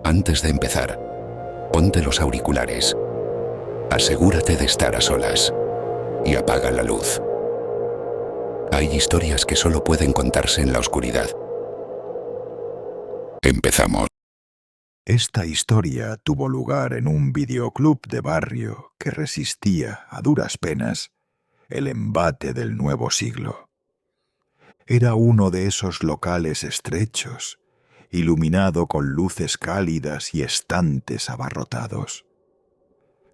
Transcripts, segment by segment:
Antes de empezar, ponte los auriculares, asegúrate de estar a solas y apaga la luz. Hay historias que solo pueden contarse en la oscuridad. Empezamos. Esta historia tuvo lugar en un videoclub de barrio que resistía, a duras penas, el embate del nuevo siglo. Era uno de esos locales estrechos, iluminado con luces cálidas y estantes abarrotados.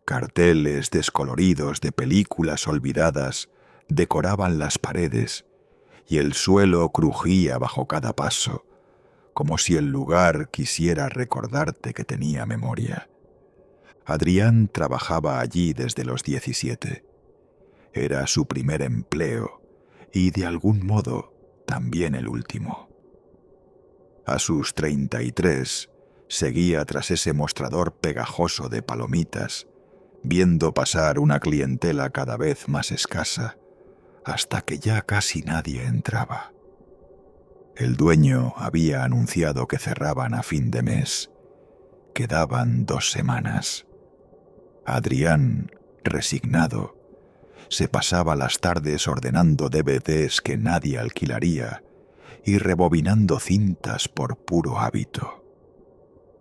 Carteles descoloridos de películas olvidadas decoraban las paredes y el suelo crujía bajo cada paso, como si el lugar quisiera recordarte que tenía memoria. Adrián trabajaba allí desde los 17. Era su primer empleo y, de algún modo, también el último. A sus 33, seguía tras ese mostrador pegajoso de palomitas, viendo pasar una clientela cada vez más escasa, hasta que ya casi nadie entraba. El dueño había anunciado que cerraban a fin de mes. Quedaban 2 semanas. Adrián, resignado, se pasaba las tardes ordenando DVDs que nadie alquilaría y rebobinando cintas por puro hábito.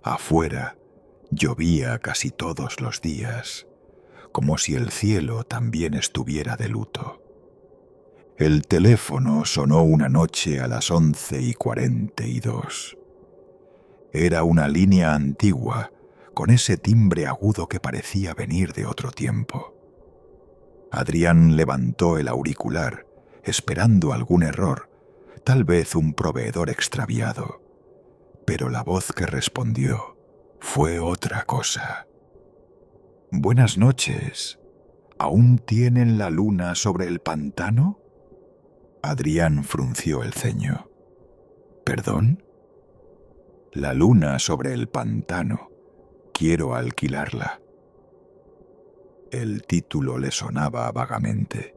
Afuera llovía casi todos los días, como si el cielo también estuviera de luto. El teléfono sonó una noche a las 11:42. Era una línea antigua, con ese timbre agudo que parecía venir de otro tiempo. Adrián levantó el auricular, esperando algún error, tal vez un proveedor extraviado. Pero la voz que respondió fue otra cosa. «Buenas noches. ¿Aún tienen la luna sobre el pantano?» Adrián frunció el ceño. «¿Perdón?» «La luna sobre el pantano. Quiero alquilarla». El título le sonaba vagamente.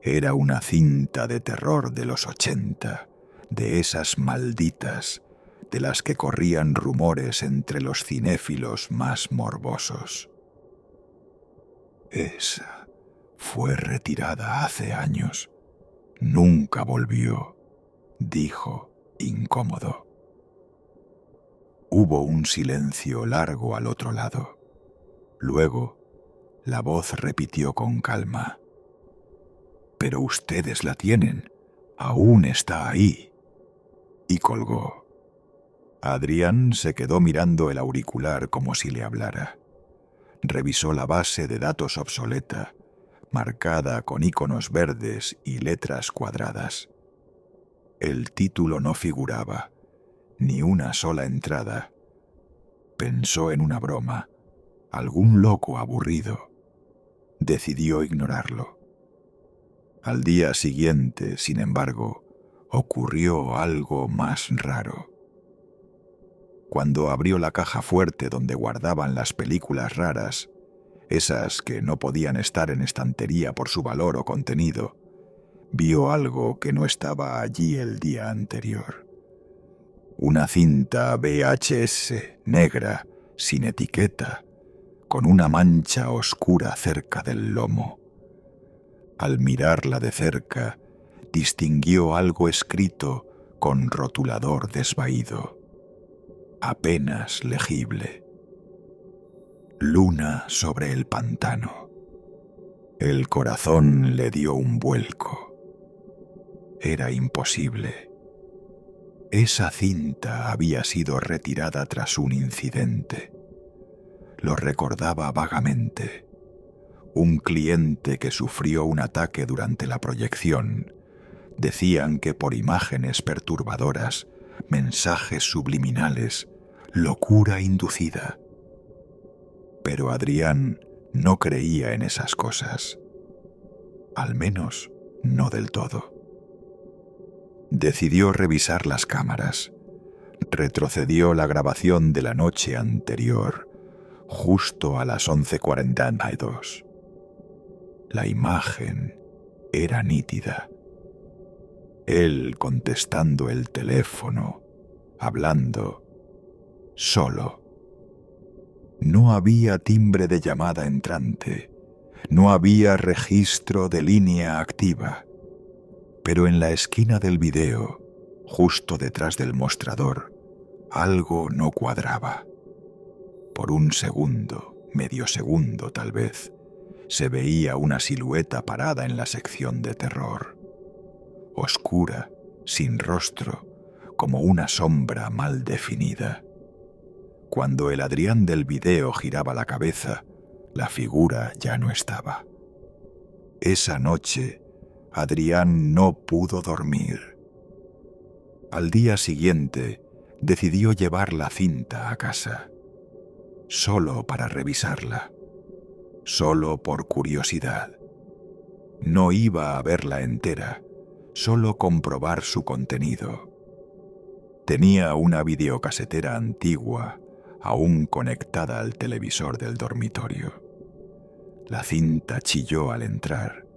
Era una cinta de terror de los 80, de esas malditas, de las que corrían rumores entre los cinéfilos más morbosos. Esa fue retirada hace años. Nunca volvió, dijo, incómodo. Hubo un silencio largo al otro lado. Luego, la voz repitió con calma: «Pero ustedes la tienen. Aún está ahí». Y colgó. Adrián se quedó mirando el auricular como si le hablara. Revisó la base de datos obsoleta, marcada con iconos verdes y letras cuadradas. El título no figuraba, ni una sola entrada. Pensó en una broma, algún loco aburrido. Decidió ignorarlo. Al día siguiente, sin embargo, ocurrió algo más raro. Cuando abrió la caja fuerte donde guardaban las películas raras, esas que no podían estar en estantería por su valor o contenido, vio algo que no estaba allí el día anterior. Una cinta VHS negra, sin etiqueta, con una mancha oscura cerca del lomo. Al mirarla de cerca, distinguió algo escrito con rotulador desvaído, apenas legible: «Luna sobre el pantano». El corazón le dio un vuelco. Era imposible. Esa cinta había sido retirada tras un incidente. Lo recordaba vagamente. Un cliente que sufrió un ataque durante la proyección. Decían que por imágenes perturbadoras, mensajes subliminales, locura inducida. Pero Adrián no creía en esas cosas. Al menos, no del todo. Decidió revisar las cámaras. Retrocedió la grabación de la noche anterior, justo a las 11:42. La imagen era nítida. Él contestando el teléfono, hablando, solo. No había timbre de llamada entrante, no había registro de línea activa, pero en la esquina del video, justo detrás del mostrador, algo no cuadraba. Por un segundo, medio segundo tal vez, se veía una silueta parada en la sección de terror, oscura, sin rostro, como una sombra mal definida. Cuando el Adrián del video giraba la cabeza, la figura ya no estaba. Esa noche, Adrián no pudo dormir. Al día siguiente, decidió llevar la cinta a casa, solo para revisarla, solo por curiosidad. No iba a verla entera, solo comprobar su contenido. Tenía una videocasetera antigua, aún conectada al televisor del dormitorio. La cinta chilló al entrar,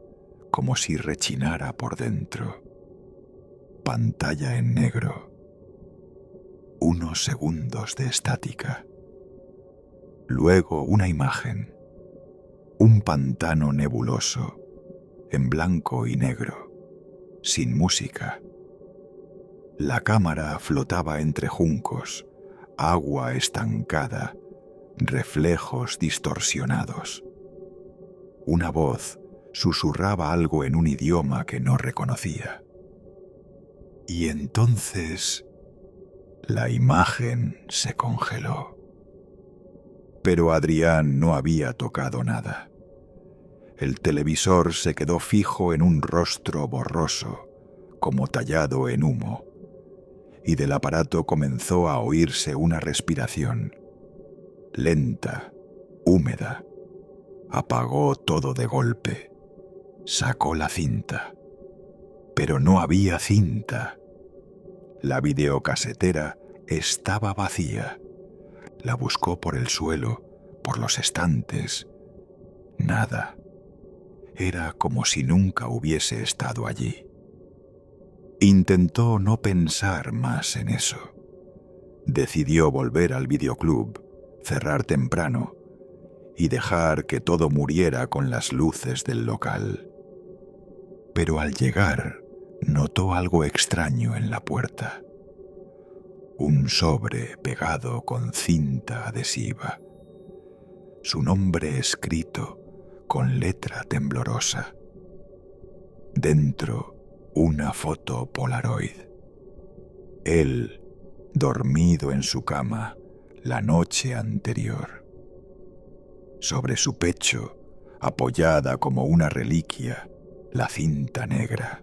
como si rechinara por dentro. Pantalla en negro. Unos segundos de estática. Luego una imagen. Un pantano nebuloso, en blanco y negro, sin música. La cámara flotaba entre juncos, agua estancada, reflejos distorsionados. Una voz susurraba algo en un idioma que no reconocía. Y entonces la imagen se congeló. Pero Adrián no había tocado nada. El televisor se quedó fijo en un rostro borroso, como tallado en humo, y del aparato comenzó a oírse una respiración, lenta, húmeda. Apagó todo de golpe. Sacó la cinta. Pero no había cinta. La videocasetera estaba vacía. La buscó por el suelo, por los estantes. Nada. Era como si nunca hubiese estado allí. Intentó no pensar más en eso. Decidió volver al videoclub, cerrar temprano y dejar que todo muriera con las luces del local. Pero al llegar, notó algo extraño en la puerta. Un sobre pegado con cinta adhesiva. Su nombre escrito con letra temblorosa. Dentro, una foto Polaroid. Él, dormido en su cama la noche anterior. Sobre su pecho, apoyada como una reliquia, la cinta negra.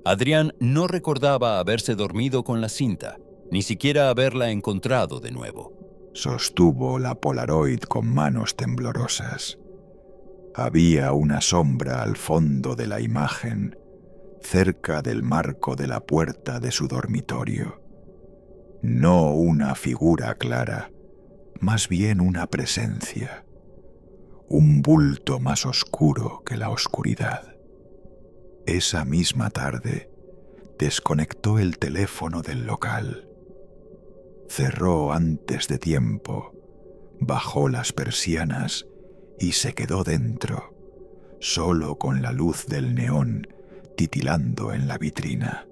Adrián no recordaba haberse dormido con la cinta, ni siquiera haberla encontrado de nuevo. Sostuvo la Polaroid con manos temblorosas. Había una sombra al fondo de la imagen, cerca del marco de la puerta de su dormitorio. No una figura clara, más bien una presencia. Un bulto más oscuro que la oscuridad. Esa misma tarde, desconectó el teléfono del local. Cerró antes de tiempo, bajó las persianas y se quedó dentro, solo con la luz del neón titilando en la vitrina.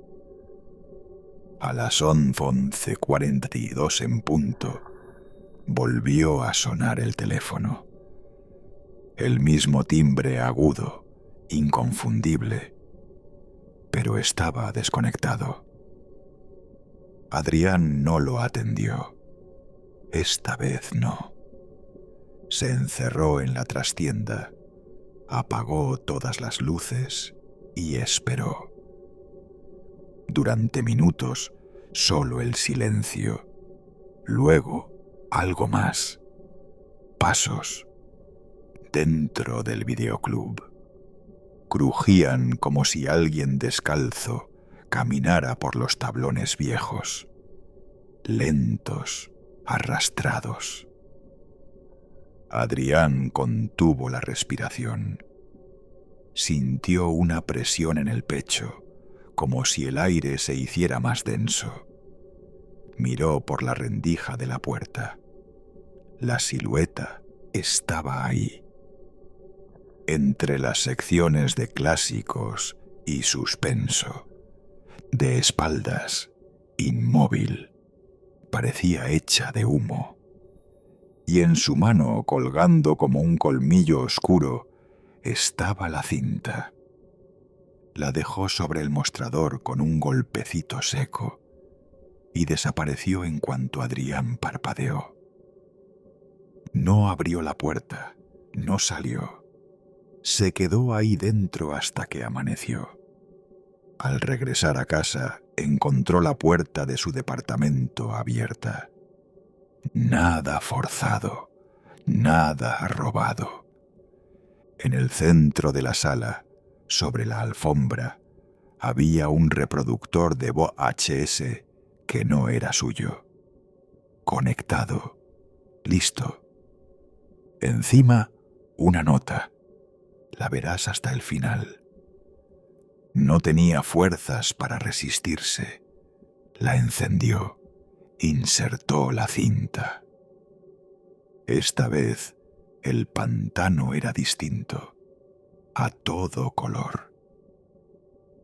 A las 11:42 en punto, volvió a sonar el teléfono. El mismo timbre agudo, inconfundible, pero estaba desconectado. Adrián no lo atendió. Esta vez no. Se encerró en la trastienda, apagó todas las luces y esperó. Durante minutos, solo el silencio. Luego, algo más. Pasos. Dentro del videoclub. Crujían como si alguien descalzo caminara por los tablones viejos. Lentos, arrastrados. Adrián contuvo la respiración. Sintió una presión en el pecho, como si el aire se hiciera más denso. Miró por la rendija de la puerta. La silueta estaba ahí. Entre las secciones de clásicos y suspenso, de espaldas, inmóvil, parecía hecha de humo. Y en su mano, colgando como un colmillo oscuro, estaba la cinta. La dejó sobre el mostrador con un golpecito seco y desapareció en cuanto Adrián parpadeó. No abrió la puerta, no salió. Se quedó ahí dentro hasta que amaneció. Al regresar a casa, encontró la puerta de su departamento abierta. Nada forzado, nada robado. En el centro de la sala, sobre la alfombra, había un reproductor de VHS que no era suyo. Conectado, listo. Encima, una nota. La verás hasta el final. No tenía fuerzas para resistirse. La encendió, insertó la cinta. Esta vez, el pantano era distinto, a todo color,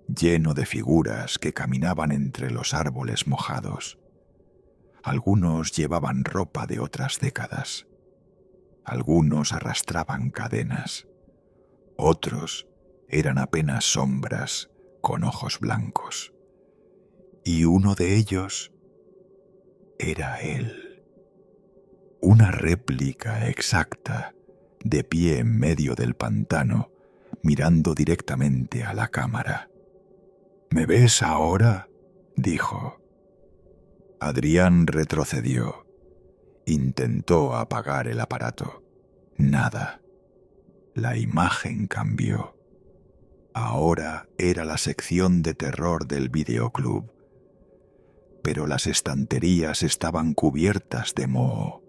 lleno de figuras que caminaban entre los árboles mojados. Algunos llevaban ropa de otras décadas. Algunos arrastraban cadenas. Otros eran apenas sombras con ojos blancos. Y uno de ellos era él. Una réplica exacta, de pie en medio del pantano, mirando directamente a la cámara. «¿Me ves ahora?», dijo. Adrián retrocedió. Intentó apagar el aparato. Nada. La imagen cambió. Ahora era la sección de terror del videoclub. Pero las estanterías estaban cubiertas de moho.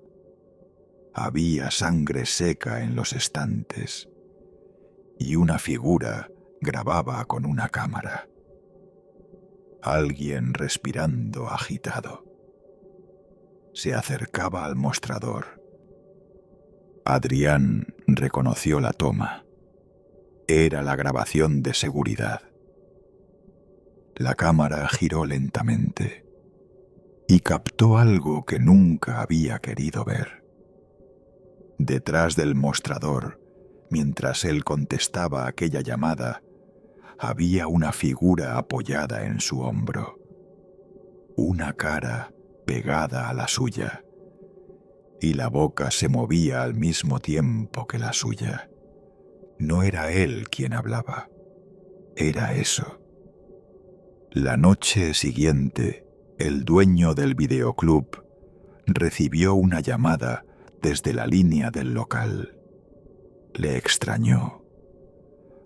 Había sangre seca en los estantes. Y una figura grababa con una cámara. Alguien respirando agitado. Se acercaba al mostrador. Adrián reconoció la toma. Era la grabación de seguridad. La cámara giró lentamente y captó algo que nunca había querido ver. Detrás del mostrador, mientras él contestaba aquella llamada, había una figura apoyada en su hombro. Una cara pegada a la suya, y la boca se movía al mismo tiempo que la suya. No era él quien hablaba, era eso. La noche siguiente, el dueño del videoclub recibió una llamada desde la línea del local. Le extrañó.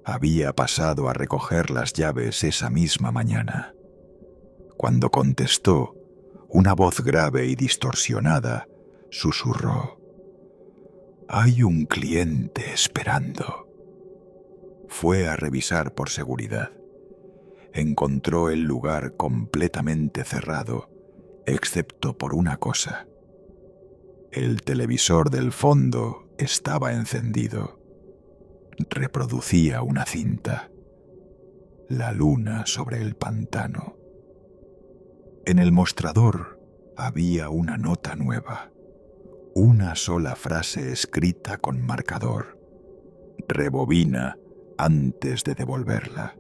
Había pasado a recoger las llaves esa misma mañana. Cuando contestó, una voz grave y distorsionada susurró: «Hay un cliente esperando». Fue a revisar por seguridad. Encontró el lugar completamente cerrado, excepto por una cosa. El televisor del fondo estaba encendido. Reproducía una cinta. La luna sobre el pantano. En el mostrador había una nota nueva. Una sola frase escrita con marcador. Rebobina antes de devolverla.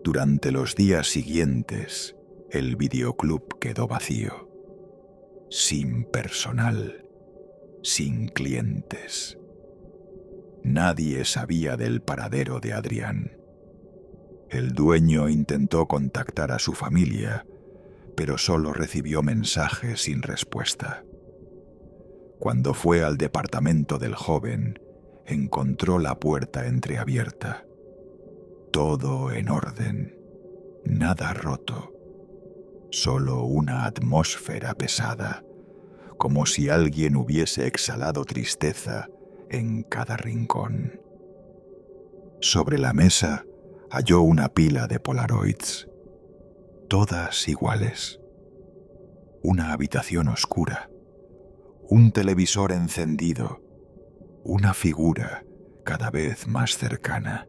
Durante los días siguientes, el videoclub quedó vacío. Sin personal, sin clientes. Nadie sabía del paradero de Adrián. El dueño intentó contactar a su familia, pero solo recibió mensajes sin respuesta. Cuando fue al departamento del joven, encontró la puerta entreabierta. Todo en orden, nada roto, solo una atmósfera pesada, como si alguien hubiese exhalado tristeza en cada rincón. Sobre la mesa halló una pila de Polaroids, todas iguales. Una habitación oscura, un televisor encendido, una figura cada vez más cercana,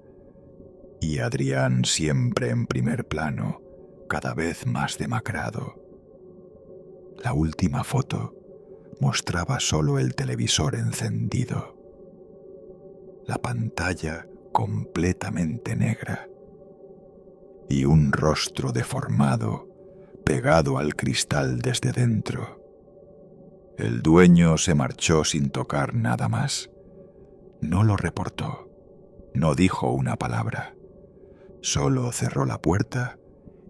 y Adrián siempre en primer plano, cada vez más demacrado. La última foto mostraba solo el televisor encendido, la pantalla completamente negra y un rostro deformado pegado al cristal desde dentro. El dueño se marchó sin tocar nada más. No lo reportó, no dijo una palabra, solo cerró la puerta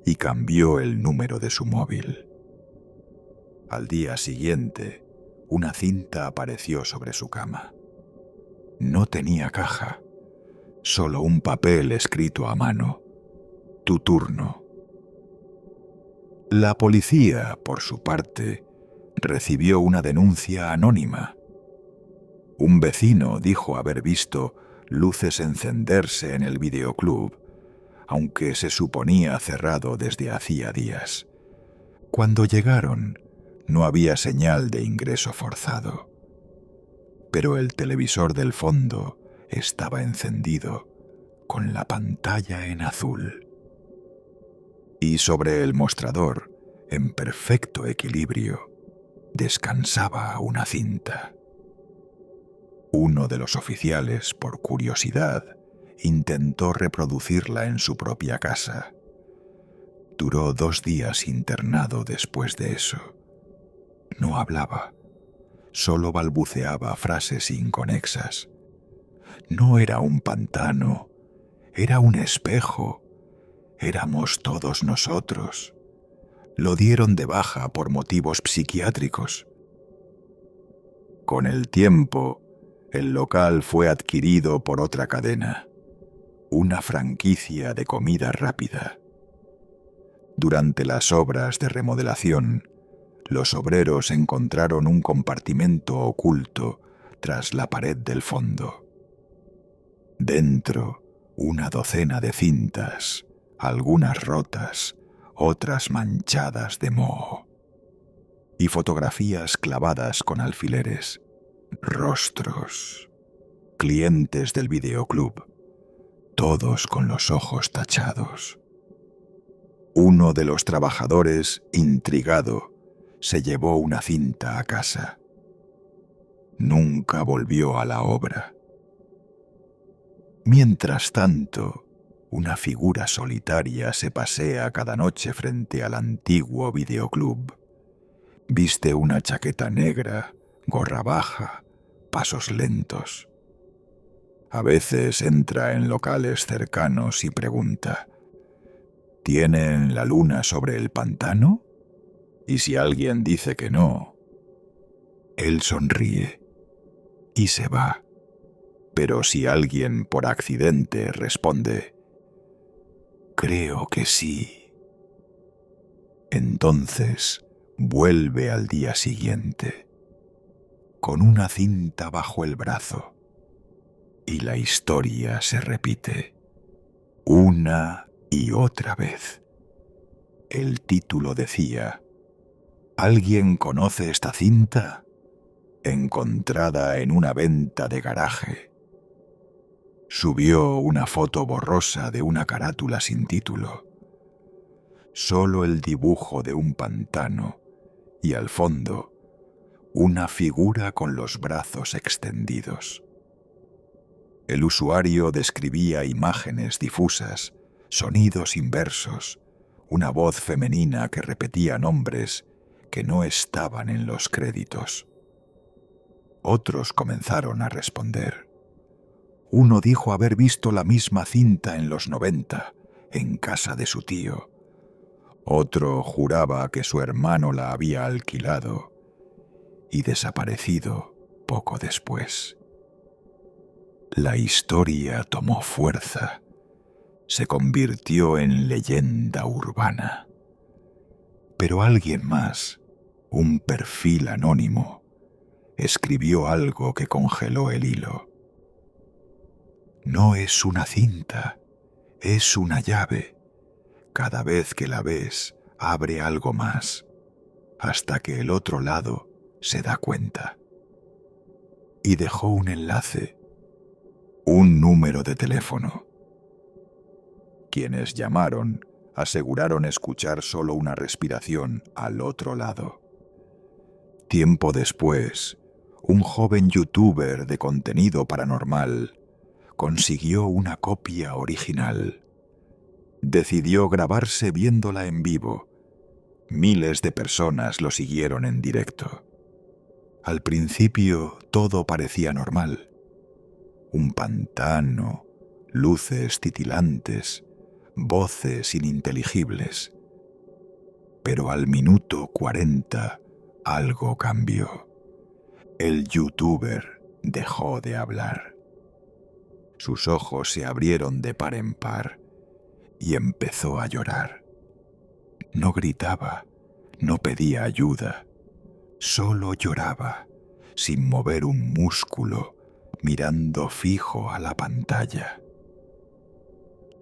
y cambió el número de su móvil. Al día siguiente, una cinta apareció sobre su cama. No tenía caja, solo un papel escrito a mano. Tu turno. La policía, por su parte, recibió una denuncia anónima. Un vecino dijo haber visto luces encenderse en el videoclub, aunque se suponía cerrado desde hacía días. Cuando llegaron, no había señal de ingreso forzado, pero el televisor del fondo estaba encendido, con la pantalla en azul. Y sobre el mostrador, en perfecto equilibrio, descansaba una cinta. Uno de los oficiales, por curiosidad, intentó reproducirla en su propia casa. Duró 2 días internado después de eso. No hablaba, solo balbuceaba frases inconexas. No era un pantano, era un espejo. Éramos todos nosotros. Lo dieron de baja por motivos psiquiátricos. Con el tiempo, el local fue adquirido por otra cadena, una franquicia de comida rápida. Durante las obras de remodelación, los obreros encontraron un compartimento oculto tras la pared del fondo. Dentro, una docena de cintas, algunas rotas, otras manchadas de moho, y fotografías clavadas con alfileres, rostros, clientes del videoclub, todos con los ojos tachados. Uno de los trabajadores, intrigado, se llevó una cinta a casa. Nunca volvió a la obra. Mientras tanto, una figura solitaria se pasea cada noche frente al antiguo videoclub. Viste una chaqueta negra, gorra baja, pasos lentos. A veces entra en locales cercanos y pregunta: ¿tienen la luna sobre el pantano? Y si alguien dice que no, él sonríe y se va. Pero si alguien por accidente responde: creo que sí, entonces vuelve al día siguiente, con una cinta bajo el brazo, y la historia se repite, una y otra vez. El título decía: ¿alguien conoce esta cinta? Encontrada en una venta de garaje. Subió una foto borrosa de una carátula sin título. Solo el dibujo de un pantano y al fondo una figura con los brazos extendidos. El usuario describía imágenes difusas, sonidos inversos, una voz femenina que repetía nombres que no estaban en los créditos. Otros comenzaron a responder. Uno dijo haber visto la misma cinta en los 90, en casa de su tío. Otro juraba que su hermano la había alquilado y desaparecido poco después. La historia tomó fuerza, se convirtió en leyenda urbana. Pero alguien más, un perfil anónimo, escribió algo que congeló el hilo. No es una cinta, es una llave. Cada vez que la ves, abre algo más. hasta que el otro lado se da cuenta. Y dejó un enlace, un número de teléfono. Quienes llamaron aseguraron escuchar solo una respiración al otro lado. Tiempo después, un joven youtuber de contenido paranormal consiguió una copia original. Decidió grabarse viéndola en vivo. Miles de personas lo siguieron en directo. Al principio todo parecía normal. Un pantano, luces titilantes, voces ininteligibles. Pero al minuto 40 algo cambió. El youtuber dejó de hablar. Sus ojos se abrieron de par en par y empezó a llorar. No gritaba, no pedía ayuda, solo lloraba, sin mover un músculo, mirando fijo a la pantalla.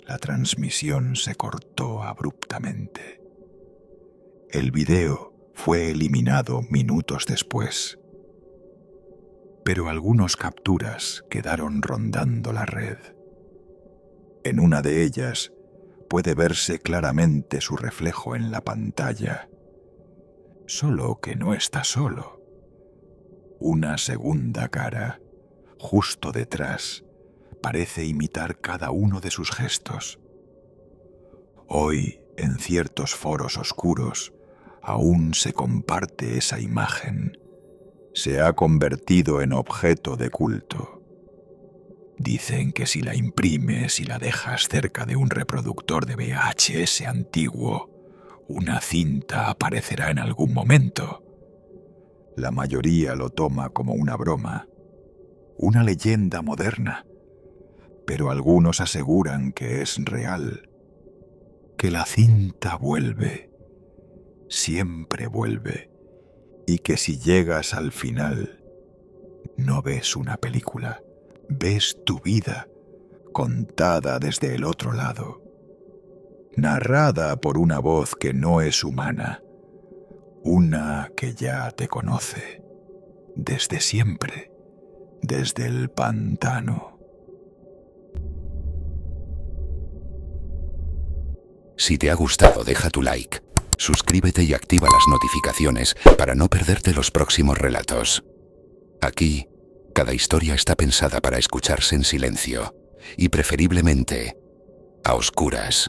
La transmisión se cortó abruptamente. El video fue eliminado minutos después. Pero algunas capturas quedaron rondando la red. En una de ellas puede verse claramente su reflejo en la pantalla, solo que no está solo. Una segunda cara, justo detrás, parece imitar cada uno de sus gestos. Hoy, en ciertos foros oscuros, aún se comparte esa imagen. Se ha convertido en objeto de culto. Dicen que si la imprimes y la dejas cerca de un reproductor de VHS antiguo, una cinta aparecerá en algún momento. La mayoría lo toma como una broma, una leyenda moderna, pero algunos aseguran que es real, que la cinta vuelve, siempre vuelve, y que si llegas al final, no ves una película, ves tu vida contada desde el otro lado, narrada por una voz que no es humana, una que ya te conoce, desde siempre, desde el pantano. Si te ha gustado, deja tu like, suscríbete y activa las notificaciones para no perderte los próximos relatos. Aquí, cada historia está pensada para escucharse en silencio y preferiblemente a oscuras.